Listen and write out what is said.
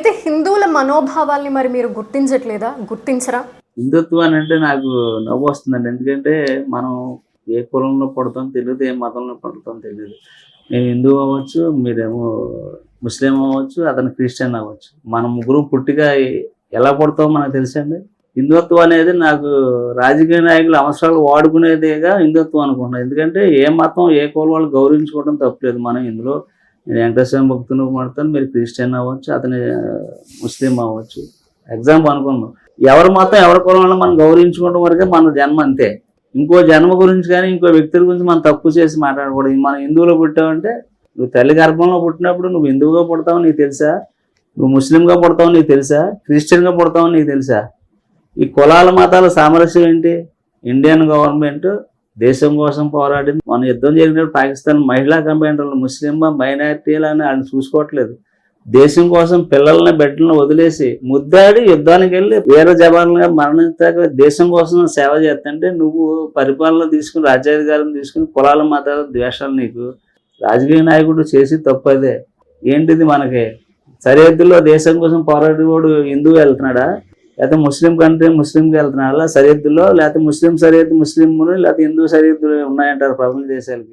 అయితే హిందువుల మనోభావాల్ని మరి మీరు గుర్తించట్లేదా? గుర్తించరా? హిందుత్వాన్ని అంటే నాకు నవ్వు వస్తుందండి. ఎందుకంటే మనం ఏ కులంలో పుడతాం తెలీదు, ఏ మతంలో పుడతాం తెలీదు. నేను హిందువు అవ్వచ్చు, మీరేమో ముస్లిం అవ్వచ్చు, అతను క్రిస్టియన్ అవ్వచ్చు. మనం ముగ్గురం పుట్టిగా ఎలా పుడతామో మనకు తెలుసండి. హిందుత్వం అనేది నాకు రాజకీయ నాయకుల అవసరాలు వాడుకునేదేగా హిందుత్వం అనుకుంటున్నాను. ఎందుకంటే ఏ మతం ఏ కులం వాళ్ళు గౌరవించుకోవడం తప్పలేదు. మనం ఇందులో నేను వెంకటేశ్వర భక్తులు మాడతాను, మీరు క్రిస్టియన్ అవ్వచ్చు, అతని ముస్లిం అవ్వచ్చు. ఎగ్జాంపుల్ అనుకుందాం, ఎవరి మతం ఎవరి కులంలో మనం గౌరవించుకోవడం వరకే మన జన్మ అంతే. ఇంకో జన్మ గురించి కానీ ఇంకో వ్యక్తుల గురించి మనం తక్కువ చేసి మాట్లాడకూడదు. మనం హిందువులో పుట్టావంటే నువ్వు తల్లి గర్భంలో పుట్టినప్పుడు నువ్వు హిందువుగా పుడతావు నీకు తెలుసా, నువ్వు ముస్లింగా పుడతావు నీకు తెలుసా, క్రిస్టియన్గా పుడతావు నీకు తెలుసా? ఈ కులాల మతాల సామరస్యం ఏంటి? ఇండియన్ గవర్నమెంట్ దేశం కోసం పోరాడింది. మన యుద్ధం జరిగినప్పుడు పాకిస్తాన్ మహిళా కమాండర్లు ముస్లిం మైనారిటీలు అని వాళ్ళు చూసుకోవట్లేదు. దేశం కోసం పిల్లల్ని బిడ్డలను వదిలేసి ముద్దాడి యుద్ధానికి వెళ్ళి వీర జవాన్లుగా మరణించాక దేశం కోసం సేవ చేస్తుంటే నువ్వు పరిపాలన తీసుకుని రాజ్యాధికారం తీసుకుని కులాల మతాల ద్వేషాలు నీకు రాజకీయ నాయకుడు చేసి తప్పదే. ఏంటిది మనకి సరిహద్దుల్లో దేశం కోసం పోరాడేవాడు హిందువు వెళ్తున్నాడా, లేకపోతే ముస్లిం కంట్రీ ముస్లింకి వెళ్తున్నాడా సరిహద్దుల్లో, లేకపోతే ముస్లిం సరిహద్దు ముస్లింలు లేకపోతే హిందూ సరిహద్దులు ఉన్నాయంటారు ప్రపంచ దేశాలకి.